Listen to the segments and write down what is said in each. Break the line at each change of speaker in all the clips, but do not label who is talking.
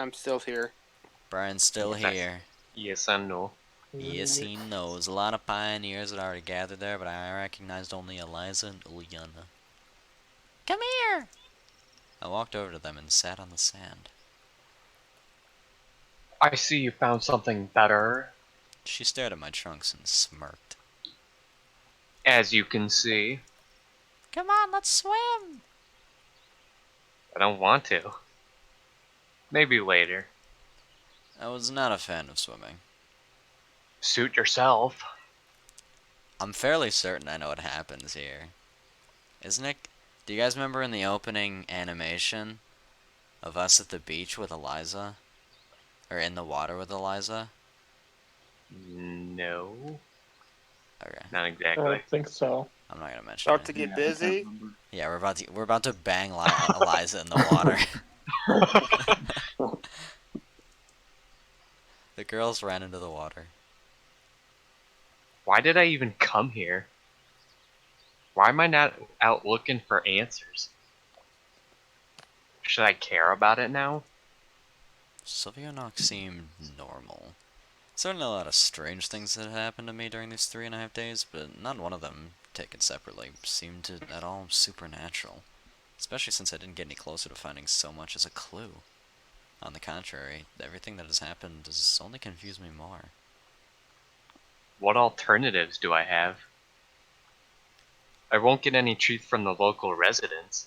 I'm still here.
Brian's still here.
Yes, I know.
Yes, he knows. A lot of pioneers had already gathered there, but I recognized only Eliza and Uliana. Come here! I walked over to them and sat on the sand.
I see you found something better.
She stared at my trunks and smirked.
As you can see.
Come on, let's swim!
I don't want to. Maybe later.
I was not a fan of swimming.
Suit yourself.
I'm fairly certain I know what happens here. Isn't it? Do you guys remember in the opening animation of us at the beach with Eliza? Or in the water with Eliza?
No.
Okay.
Not
I
exactly.
don't think so.
I'm not gonna mention
About
it.
to get busy.
Yeah, we're about to bang Eliza in the water. The girls ran into the water.
Why did I even come here? Why am I not out looking for answers? Should I care about it now?
Sylvianox seemed normal. Certainly a lot of strange things that happened to me during these 3.5 days, but not one of them, taken separately, seemed to at all supernatural. Especially since I didn't get any closer to finding so much as a clue. On the contrary, everything that has happened has only confused me more.
What alternatives do I have? I won't get any truth from the local residents.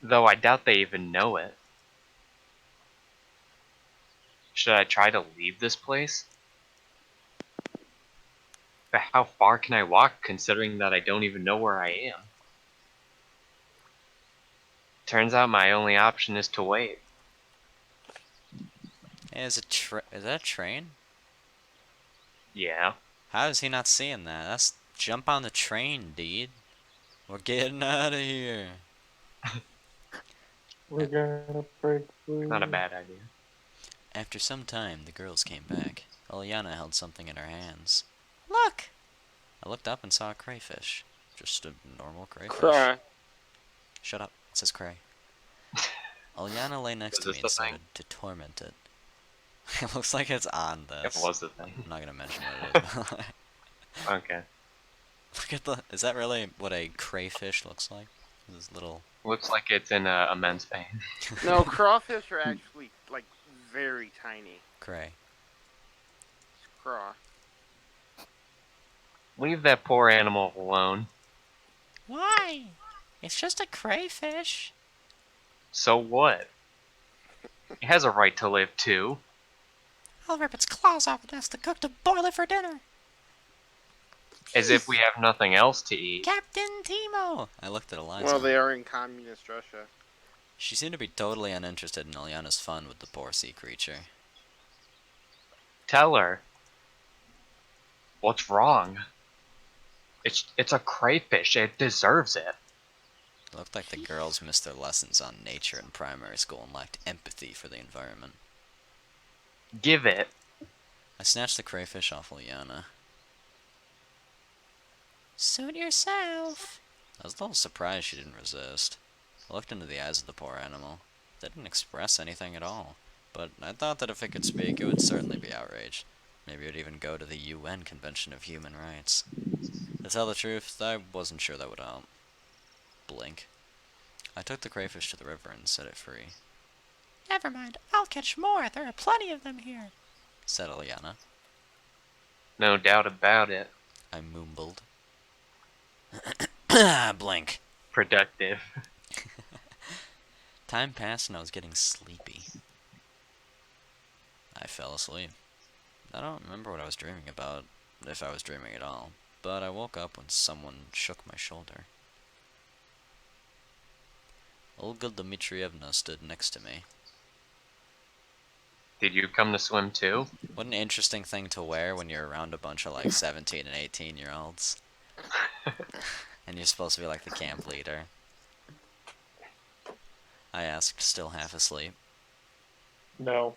Though I doubt they even know it. Should I try to leave this place? But how far can I walk considering that I don't even know where I am? Turns out my only option is to wait.
Hey, is that a train?
Yeah.
How is he not seeing that? That's jump on the train, dude. We're getting out of here.
We're gonna break free.
Not a bad idea.
After some time, the girls came back. Eliana held something in her hands. Look! I looked up and saw a crayfish. Just a normal crayfish.
Cry.
Shut up. It says cray. Eliana lay next to me and started to torment it. It looks like it's on this.
It was the thing.
I'm not gonna mention what it is.
Okay.
Look at the... Is that really what a crayfish looks like? This little...
Looks like it's in immense pain.
No, crawfish are actually like very tiny.
Cray.
Craw.
Leave that poor animal alone.
Why? It's just a crayfish.
So what? It has a right to live too.
I'll rip its claws off and ask the cook to boil it for dinner.
As if we have nothing else to eat.
Captain Timo! I looked at Eliza.
Well, they are in communist Russia.
She seemed to be totally uninterested in Ilyana's fun with the poor sea creature.
Tell her. What's wrong? It's a crayfish. It deserves it.
It looked like the girls missed their lessons on nature in primary school and lacked empathy for the environment.
Give it.
I snatched the crayfish off Ilyana. Suit yourself. I was a little surprised she didn't resist. I looked into the eyes of the poor animal. They didn't express anything at all, but I thought that if it could speak, it would certainly be outraged. Maybe it would even go to the UN Convention of Human Rights. To tell the truth, I wasn't sure that would help. Blink. I took the crayfish to the river and set it free. Never mind, I'll catch more. There are plenty of them here, said Ilyana.
No doubt about it.
I moombled. Blink.
Productive.
Time passed and I was getting sleepy. I fell asleep. I don't remember what I was dreaming about, if I was dreaming at all, but I woke up when someone shook my shoulder. Olga Dmitrievna stood next to me.
Did you come to swim too?
What an interesting thing to wear when you're around a bunch of like 17 and 18-year-olds. And you're supposed to be like the camp leader. I asked, still half asleep.
No.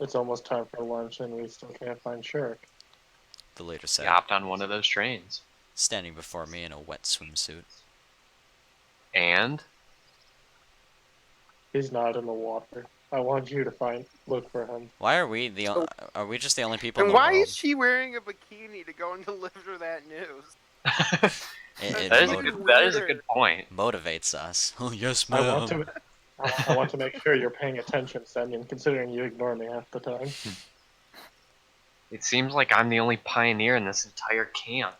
It's almost time for lunch and we still can't find Shirk.
The leader said,
You hopped on one of those trains.
standing before me in a wet swimsuit.
And?
He's not in the water. I want you to look for him.
Why are we are we just the only people in
And
the
why
world?
is she wearing a bikini to go and deliver that news?
It
That's
That
even
is a good
weirder.
point.
motivates us. Oh yes,
I want
ma'am.
to. I want to make sure you're paying attention, Senyon, considering you ignore me half the time.
It seems like I'm the only pioneer in this entire camp.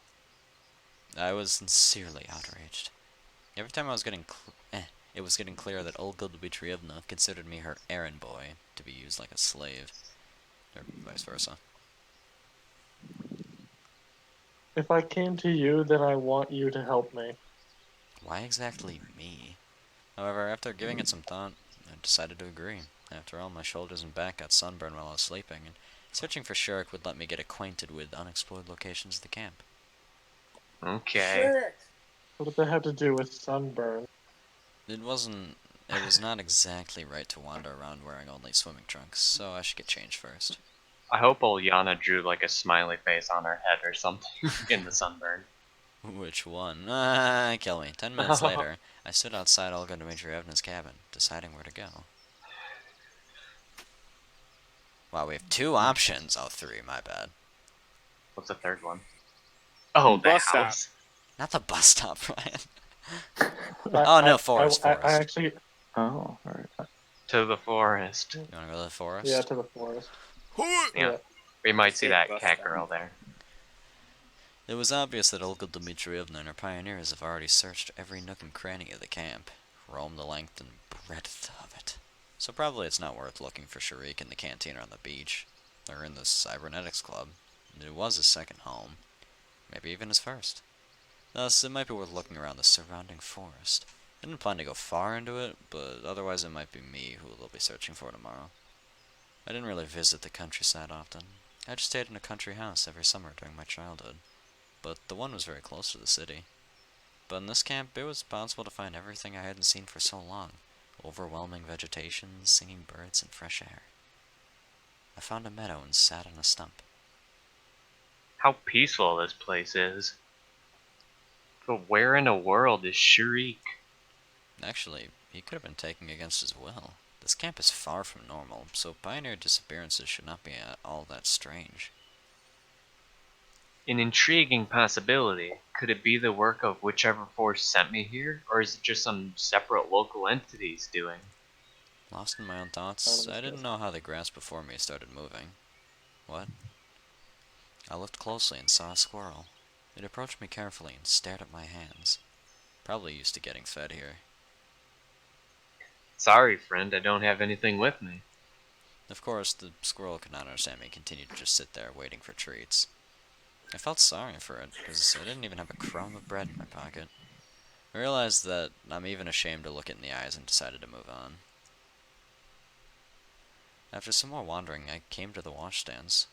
I was sincerely outraged. Every time I was getting it was getting clear that Olga Dmitrievna considered me her errand boy, to be used like a slave, or vice versa.
If I came to you, then I want you to help me.
Why exactly me? However, after giving it some thought, I decided to agree. After all, my shoulders and back got sunburned while I was sleeping, and searching for Shurik would let me get acquainted with unexplored locations of the camp.
Okay.
What does that have to do with sunburn?
It was not exactly right to wander around wearing only swimming trunks, so I should get changed first.
I hope Olyana drew like a smiley face on her head or something in the sunburn.
Which one? Kill me. 10 minutes later, I stood outside Olga Dmitrievna's cabin, deciding where to go. Wow, we have 2 options. Oh, 3, my bad.
What's the third one? Oh, the
Bus stop.
house.
Not the bus stop, Ryan. Oh, no, forest.
I actually.
Oh, alright.
To the forest.
You wanna go to the forest?
Yeah, to the forest.
Yeah. We might see
Safe
that
bus
cat
stop.
girl there.
It was obvious that Olga Dmitrievna and her pioneers have already searched every nook and cranny of the camp, roamed the length and breadth of it. So probably it's not worth looking for Shurik in the canteen or on the beach, or in the cybernetics club. It was his second home, maybe even his first. Thus, it might be worth looking around the surrounding forest. I didn't plan to go far into it, but otherwise it might be me who they'll be searching for tomorrow. I didn't really visit the countryside often. I just stayed in a country house every summer during my childhood, but the one was very close to the city. But in this camp, it was possible to find everything I hadn't seen for so long. Overwhelming vegetation, singing birds, and fresh air. I found a meadow and sat on a stump.
How peaceful this place is. But where in the world is Shurik?
Actually, he could have been taken against his will. This camp is far from normal, so pioneer disappearances should not be at all that strange.
An intriguing possibility. Could it be the work of whichever force sent me here, or is it just some separate local entity's doing?
Lost in my own thoughts, I didn't know how the grass before me started moving. What? I looked closely and saw a squirrel. It approached me carefully and stared at my hands. Probably used to getting fed here.
Sorry, friend, I don't have anything with me.
Of course, the squirrel could not understand me and continued to just sit there waiting for treats. I felt sorry for it, because I didn't even have a crumb of bread in my pocket. I realized that I'm even ashamed to look it in the eyes and decided to move on. After some more wandering, I came to the washstands.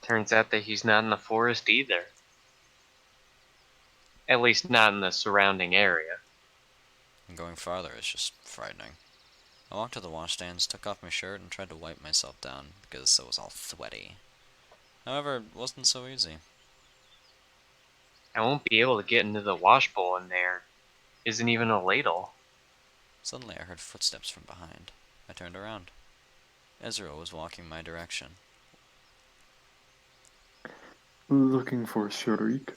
Turns out that he's not in the forest either. At least not in the surrounding area.
And going farther is just frightening. I walked to the washstands, took off my shirt, and tried to wipe myself down, because I was all sweaty. However, it wasn't so easy.
I won't be able to get into the wash bowl in there. Isn't even a ladle.
Suddenly I heard footsteps from behind. I turned around. Ezreal was walking my direction.
Looking for Shurik.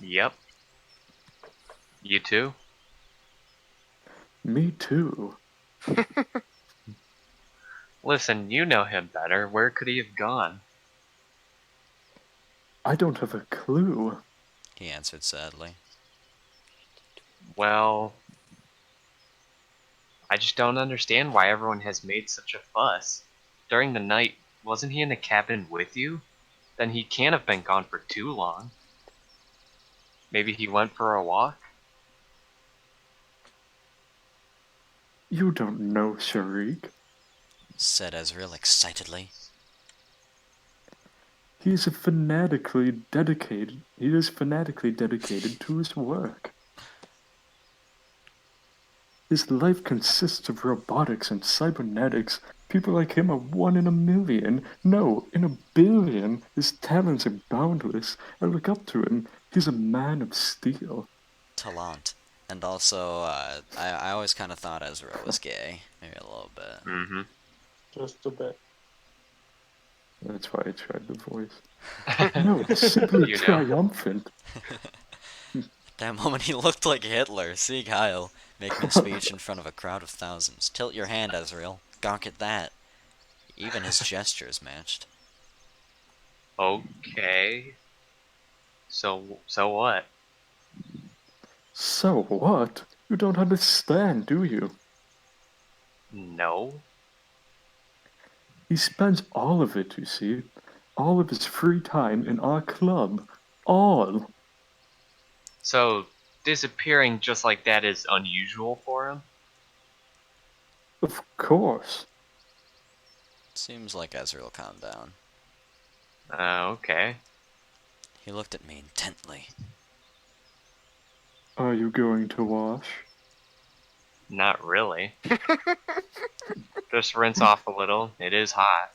Yep. You too?
Me too.
Listen, you know him better. Where could he have gone?
I don't have a clue.
He answered sadly.
Well, I just don't understand why everyone has made such a fuss. During the night, wasn't he in the cabin with you? Then he can't have been gone for too long. Maybe he went for a walk?
You don't know Shurik.
Said Ezreal excitedly.
He is fanatically dedicated to his work. His life consists of robotics and cybernetics. People like him are 1 in a million. No, in a billion. His talents are boundless. I look up to him. He's a man of steel.
Talent. And also, I always kind of thought Ezreal was gay. Maybe a little bit.
Mm-hmm.
Just a bit.
That's why I tried the voice. No, simply
You know.
triumphant.
That moment he looked like Hitler. See Kyle making a speech in front of a crowd of thousands. Tilt your hand, Ezreal. Gawk at that. Even his gestures matched.
Okay. So what?
So what? You don't understand, do you?
No.
He spends all of it, you see. All of his free time in our club. All.
So disappearing just like that is unusual for him?
Of course.
Seems like Ezreal calmed down.
Okay.
He looked at me intently.
Are you going to wash?
Not really. Just rinse off a little. It is hot.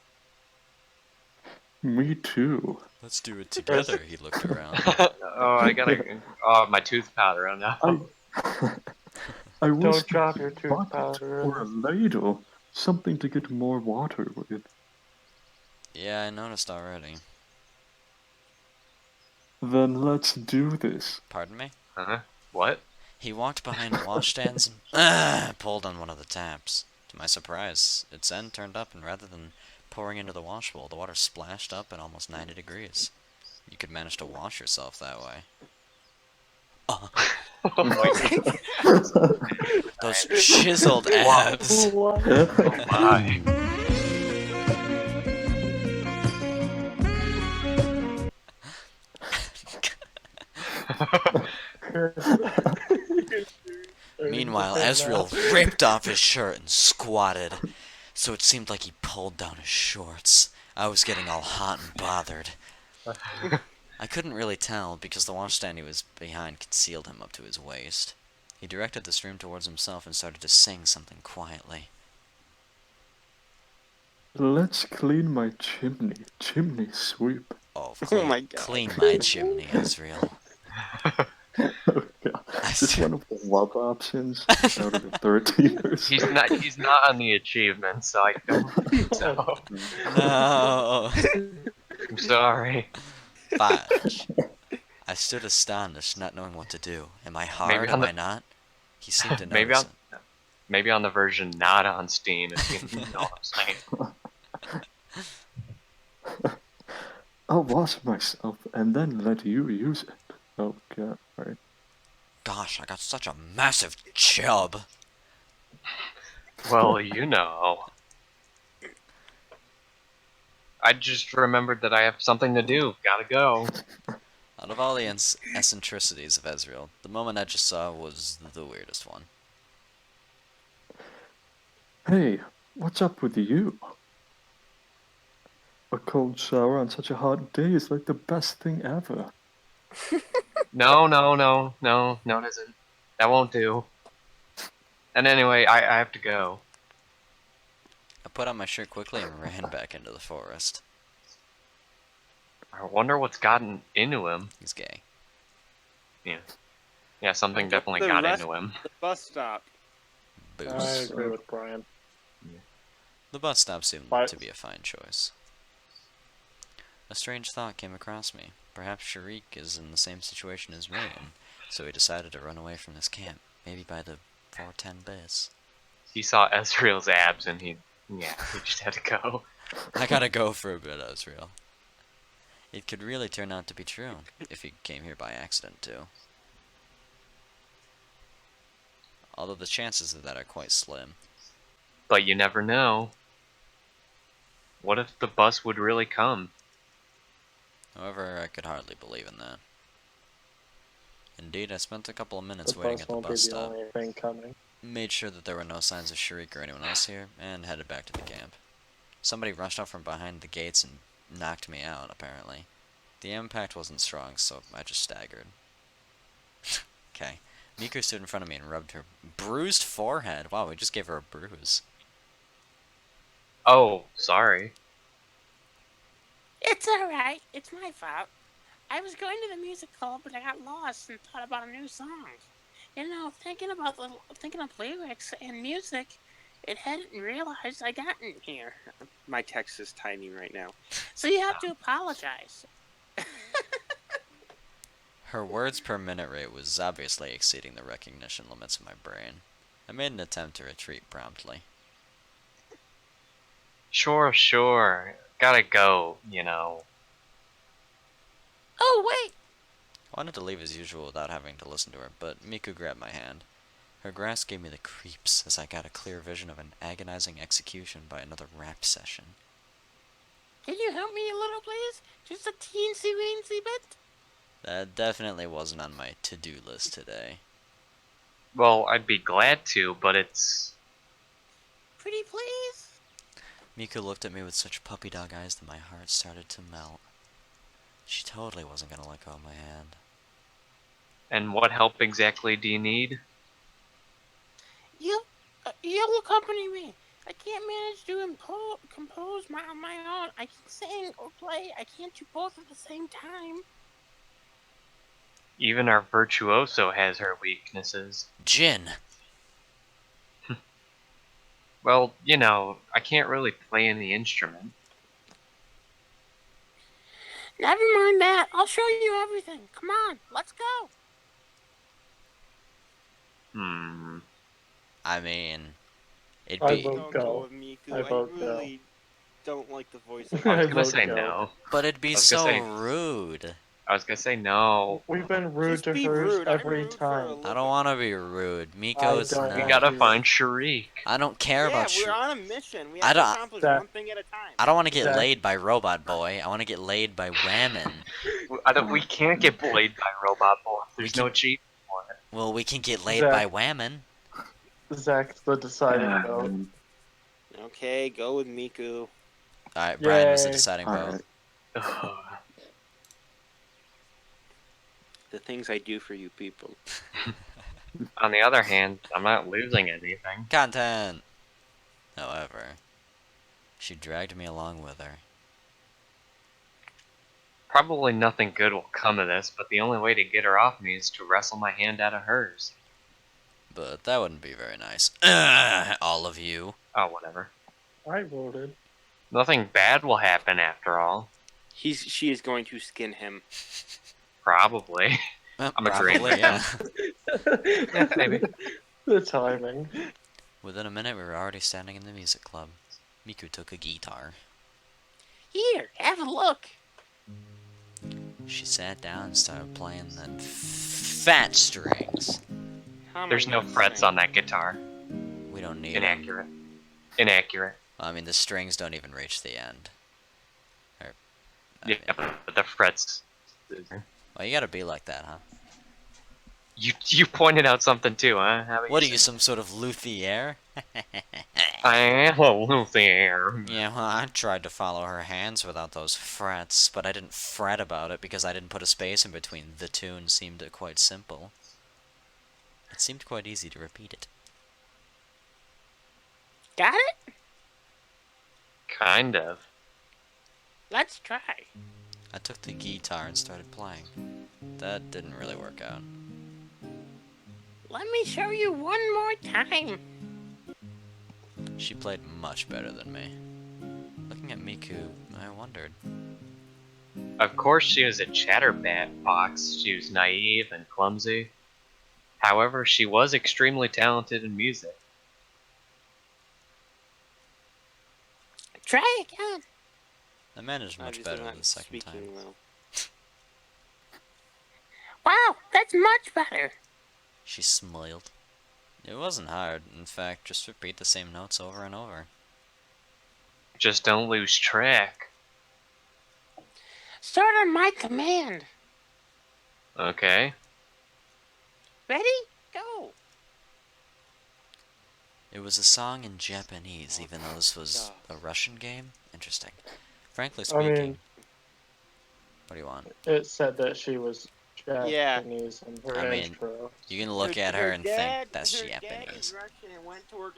Me too.
Let's do it together, he looked around.
Oh, I gotta. Oh, my tooth powder. Oh no.
I wish
Don't drop your tooth
bucket
powder.
or a ladle. Something to get more water with.
Yeah, I noticed already.
Then let's do this.
Pardon me?
Huh? What?
He walked behind washstands and pulled on one of the taps. To my surprise, its end turned up, and rather than pouring into the wash bowl, the water splashed up at almost 90 degrees. You could manage to wash yourself that way. Those chiseled abs.
What?
Oh my.
Meanwhile, Ezreal ripped off his shirt and squatted, so it seemed like he pulled down his shorts. I was getting all hot and bothered. I couldn't really tell because the washstand he was behind concealed him up to his waist. He directed the stream towards himself and started to sing something quietly.
Let's clean my chimney. Chimney sweep.
Oh,
my God.
clean my chimney, Ezreal.
Oh god. Is this one of the love options out of the 13 or so?
He's not on the achievement, so I don't know.
No.
I'm sorry.
Fudge. I stood astonished, not knowing what to do. Am I hard?
Maybe
Am
on the-
I not? He seemed to
Maybe
notice
on
it.
maybe on the version not on Steam, if you know what I'm saying.
I'll wash myself and then let you use it. Oh god, right.
Gosh, I got such a massive chub.
Well, you know. I just remembered that I have something to do. Gotta go.
Out of all the eccentricities of Ezreal, the moment I just saw was the weirdest one.
Hey, what's up with you? A cold shower on such a hot day is like the best thing ever.
No, it isn't. That won't do. And anyway, I have to go.
I put on my shirt quickly and ran back into the forest.
I wonder what's gotten into him.
He's gay.
Yeah, something definitely
The
got
rest-
into him.
The bus stop.
I
Booze.
agree with Brian.
The bus stop seemed
But-
to be a fine choice. A strange thought came across me. Perhaps Sharik is in the same situation as me, and so he decided to run away from this camp. Maybe by the 410 biz.
He saw Ezreal's abs and he just had to go.
I gotta go for a bit, Ezreal. It could really turn out to be true, if he came here by accident, too. Although the chances of that are quite slim.
But you never know. What if the bus would really come?
However, I could hardly believe in that. Indeed, I spent a couple of
The
minutes waiting
bus
at the
won't be
bus
the
stop,
only thing coming.
made sure that there were no signs of Sharik or anyone else here, and headed back to the camp. Somebody rushed out from behind the gates and knocked me out, apparently. The impact wasn't strong, so I just staggered. Okay. Miku stood in front of me and rubbed her bruised forehead. Wow, we just gave her a bruise.
Oh, sorry.
It's alright. It's my fault. I was going to the music hall, but I got lost and thought about a new song.
thinking of lyrics and music, it hadn't realized I gotten here. My text is tiny right now, so you have to apologize.
Her words per minute rate was obviously exceeding the recognition limits of my brain. I made an attempt to retreat promptly.
Sure. Gotta go, you know.
Oh wait,
I wanted to leave as usual without having to listen to her, but Miku grabbed my hand. Her grasp gave me the creeps as I got a clear vision of an agonizing execution by another rap session.
can you help me a little, please? Just a teensy weensy bit.
That definitely wasn't on my to-do list today.
Well, I'd be glad to, but it's...
Pretty please.
Miku looked at me with such puppy dog eyes that my heart started to melt. She totally wasn't gonna let go of my hand.
And what help exactly do you need?
You'll accompany me. I can't manage to compose on my own. I can sing or play. I can't do both at the same time.
Even our virtuoso has her weaknesses.
Jin!
Well, you know, I can't really play any instrument.
Never mind that. I'll show you everything. Come on, let's go.
I mean, it'd
I
be...
vote
Don't
go.
go with Miku.
I vote go.
Don't like the voice
I was
I
gonna
vote
say
go.
no.
But it'd be
I was
so
gonna say-
rude.
I was gonna say no.
We've been rude
Just
to
be
hers
rude. I'm
every
rude for
time.
a
I
living.
don't want to be rude.
I
Miko's
don't
We
not...
gotta
you.
find Sharik.
I don't care
Yeah,
about
we're on a mission. We
I
have to
don't-
accomplish
Zach.
one thing at a time.
I don't want to get
Zach.
laid by Robot Boy. I want to get laid by Whammon.
We can't get bullied by Robot Boy. There's
We
no
can-
cheat for it.
Well, we can get laid
Zach.
by Whammon.
Zach's the deciding vote.
Okay, go with Miku.
Alright, Brian was the
Yay.
deciding vote.
Alright.
Ugh.
The things I do for you people.
On the other hand, I'm not losing anything.
Content! However, she dragged me along with her.
Probably nothing good will come of this, but the only way to get her off me is to wrestle my hand out of hers.
But that wouldn't be very nice. All of you.
Oh, whatever.
I voted.
Nothing bad will happen after all.
She is going to skin him.
Probably. I'm agreeing.
Probably, yeah.
Yeah, maybe.
The timing.
Within a minute, we were already standing in the music club. Miku took a guitar.
Here, have a look.
She sat down and started playing the fat strings.
How am I
There's no
not
frets
saying?
on that guitar.
We don't need 'em.
Inaccurate. Inaccurate.
I mean, the strings don't even reach the end. Or, I
Yeah,
mean-
but the frets.
well, you gotta be like that, huh?
You pointed out something too, huh? How about
What are
say-
you, some sort of luthier?
I am a luthier.
Yeah, well, I tried to follow her hands without those frets, but I didn't fret about it because I didn't put a space in between. The tune seemed quite simple. It seemed quite easy to repeat it.
Got it?
Kind of.
Let's try.
I took the guitar and started playing. That didn't really work out.
Let me show you one more time.
She played much better than me. Looking at Miku, I wondered.
Of course she was a chatterbox. She was naive and clumsy. However, she was extremely talented in music.
Try again.
I managed much
Obviously
better
not
the second
speaking
time.
well. Wow, that's much better.
She smiled. It wasn't hard. In fact, just repeat the same notes over and over.
Just don't lose track.
Start on my command.
Okay.
Ready? Go.
It was a song in Japanese, even though this was a Russian game. Interesting. Frankly
I
speaking,
mean-
what do you want?
It said that she was
Yeah.
Japanese in her
I mean,
intro.
You can look at her and think that's Japanese.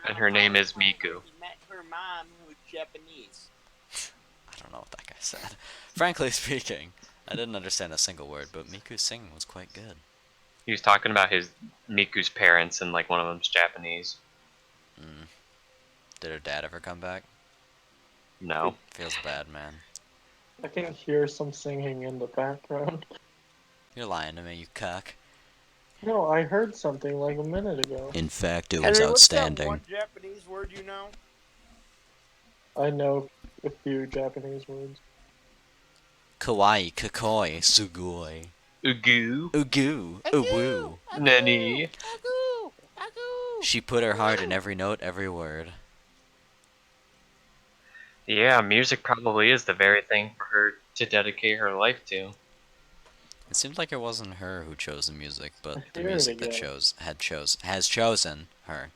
And her name is Miku.
He met her mom, who was Japanese.
I don't know what that guy said. Frankly speaking, I didn't understand a single word, but Miku's singing was quite good.
He was talking about Miku's parents, and like one of them's Japanese.
Did her dad ever come back?
No.
Feels bad, man.
I can hear some singing in the background.
You're lying to me, you cuck.
No, I heard something like a minute ago.
In fact, it was
Henry, what's that
outstanding.
one Japanese word you know?
I know a few Japanese words.
Kawaii, kakoi, sugoi.
Ugu.
Ugu, uwu.
Nani.
Agoo! Agoo!
She put her heart in every note, every word.
Yeah, music probably is the very thing for her to dedicate her life to.
It seemed like it wasn't her who chose the music, but the
Hear it
music that
again.
has chosen her.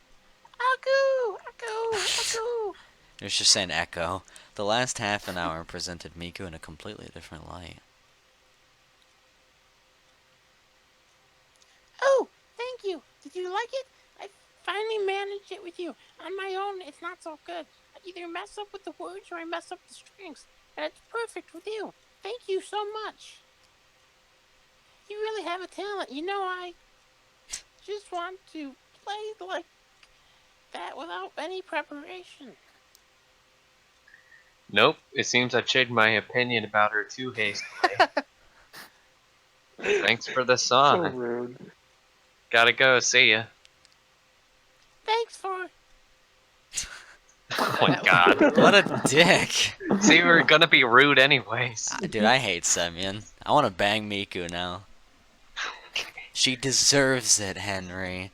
Agoo! Agoo! Agoo!
There's just an echo. The last half an hour presented Miku in a completely different light.
Oh, thank you. Did you like it? I finally managed it with you. On my own, it's not so good. I either mess up with the words or I mess up the strings. And it's perfect with you. Thank you so much. You really have a talent. You know, I just want to play like that without any preparation.
Nope, it seems I've changed my opinion about her too hastily. Thanks for the
So
song.
rude.
Gotta go, see ya.
Thanks for.
Oh my god.
What a dick!
See, we were gonna be rude anyways.
Dude, I hate Semyon. I want to bang Miku now. She deserves it, Henry.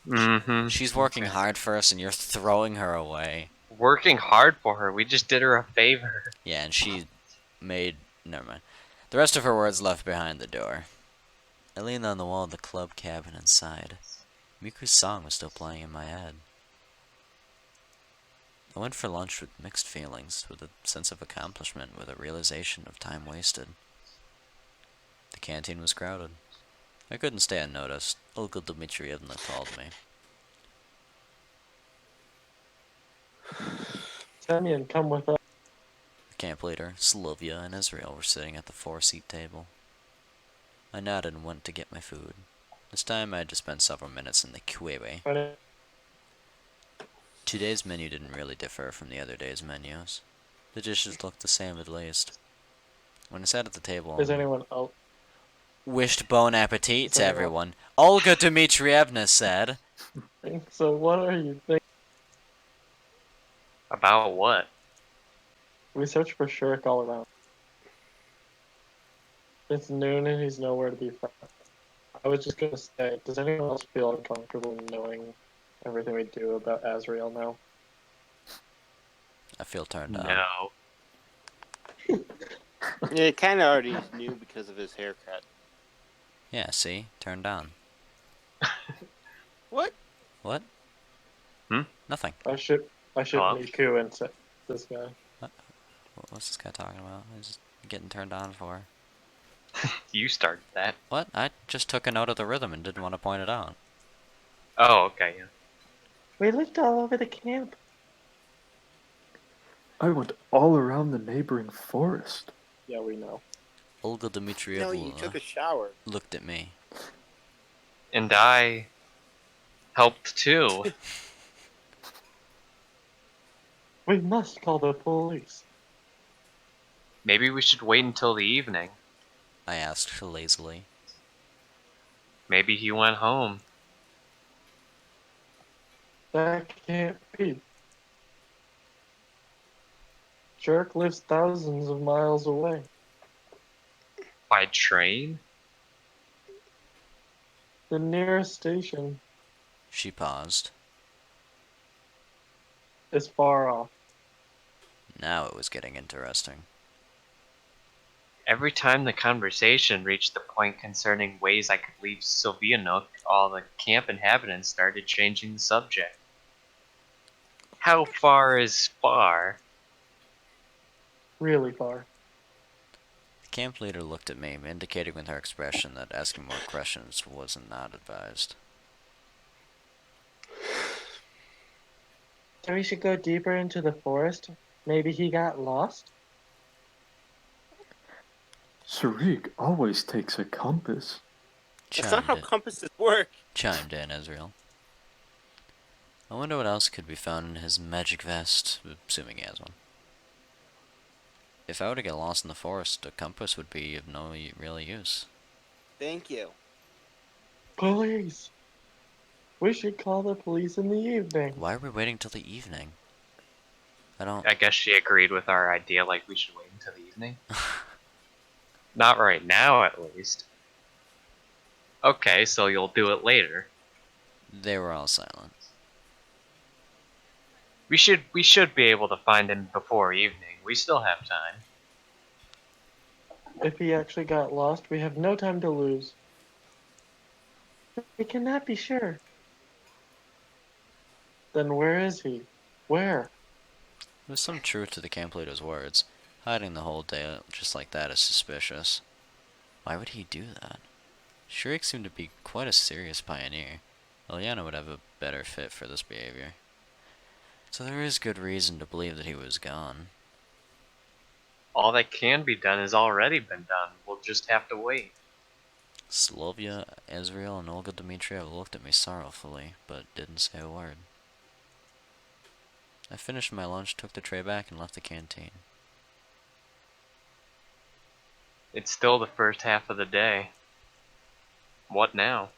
Mm-hmm.
She's working hard for us and you're throwing her away.
Working hard for her. We just did her a favor.
Yeah, and she made... Never mind. The rest of her words left behind the door. I leaned on the wall of the club cabin and sighed. Miku's song was still playing in my head. I went for lunch with mixed feelings, with a sense of accomplishment, with a realization of time wasted. The canteen was crowded. I couldn't stay unnoticed. Olga Dmitrievna called me.
Semyon, come with us.
The camp leader, Sylvia, and Ezreal were sitting at the 4-seat table. I nodded and went to get my food. This time I had to spend several minutes in the QEWE. Today's menu didn't really differ from the other day's menus. The dishes looked the same at least. When I sat at the table,
Is anyone out?
wished bon appetit to
Sorry,
everyone. Olga Dmitrievna said.
So what are you thinking?
About what?
We searched for Shirk all around. It's noon and he's nowhere to be found. I was just gonna say, does anyone else feel uncomfortable knowing everything we do about Ezreal now?
I feel turned on.
No.
Yeah, kind of already knew because of his haircut.
Yeah, see? Turned on.
What?
What?
Hmm?
Nothing.
I should
Hello?
Miku and say this guy.
What's this guy talking about? He's getting turned on for.
You started that.
What? I just took a note of the rhythm and didn't want to point it out.
Oh, okay, yeah.
We looked all over the camp.
I went all around the neighboring forest.
Yeah, we know.
Olga
No,
Dmitrievna
you took a shower.
looked at me.
And I helped too.
We must call the police.
Maybe we should wait until the evening.
I asked lazily.
Maybe he went home.
That can't be. Shirk lives thousands of miles away.
By train?
The nearest station
She paused.
is far off.
Now it was getting interesting.
Every time the conversation reached the point concerning ways I could leave Sylvianuk, all the camp inhabitants started changing the subject. How far is far?
Really far.
The camp leader looked at me, indicating with her expression that asking more questions was not advised.
So we should go deeper into the forest? Maybe he got lost?
Sarik always takes a compass.
That's not how compasses work.
Chimed in Ezreal. I wonder what else could be found in his magic vest, assuming he has one. If I were to get lost in the forest, a compass would be of no real use.
Thank you.
Police! We should call the police in the evening.
Why are we waiting till the evening?
I guess she agreed with our idea, like we should wait until the evening. Not right now, at least. Okay, so you'll do it later.
They were all silent.
We should be able to find him before evening. We still have time.
If he actually got lost, we have no time to lose. We cannot be sure. Then where is he? Where?
There's some truth to the camp leader's words. Hiding the whole day just like that is suspicious. Why would he do that? Shriek seemed to be quite a serious pioneer. Liliana would have a better fit for this behavior. So there is good reason to believe that he was gone.
All that can be done has already been done. We'll just have to wait.
Slovia, Ezreal, and Olga Dmitriev looked at me sorrowfully, but didn't say a word. I finished my lunch, took the tray back, and left the canteen.
It's still the first half of the day. What now?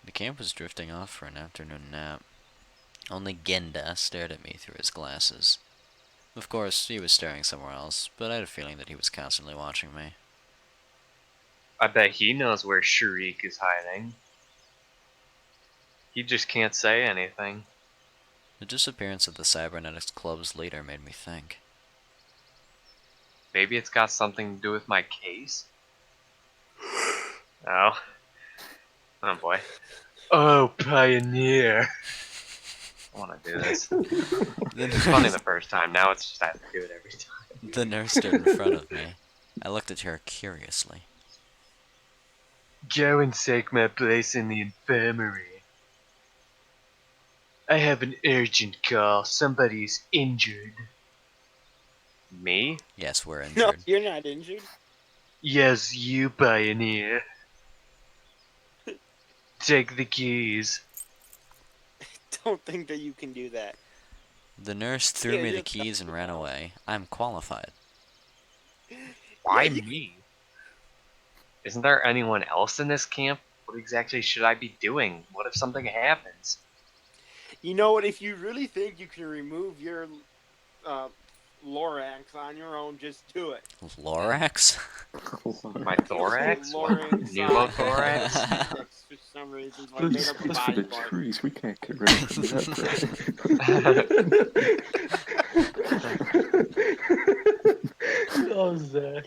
The camp was drifting off for an afternoon nap. Only Genda stared at me through his glasses. Of course, he was staring somewhere else, but I had a feeling that he was constantly watching me.
I bet he knows where Shriek is hiding. He just can't say anything.
The disappearance of the Cybernetics Club's leader made me think.
Maybe it's got something to do with my case? Oh. Oh boy. Oh, Pioneer! I want to do this. It's funny the first time, now it's just I have to do it every time.
The nurse stood in front of me. I looked at her curiously.
Go and take my place in the infirmary. I have an urgent call. Somebody's injured. Me?
Yes, we're
No,
injured.
you're not injured.
Yes, you, Pioneer. Take the keys.
Don't think that you can do that.
The nurse threw
Yeah,
me the
you're
keys and ran away. I'm qualified.
Why
Yeah,
me? Isn't there anyone else in this camp? What exactly should I be doing? What if something happens?
You know what? If you really think you can remove your Lorax on your own, just do it.
Lorax?
My thorax? What?
Lorax,
Pneumothorax?
for some reason, so I made
This
up a
for
body
the
part.
trees. We can't get rid of that, right?
Oh, Zach.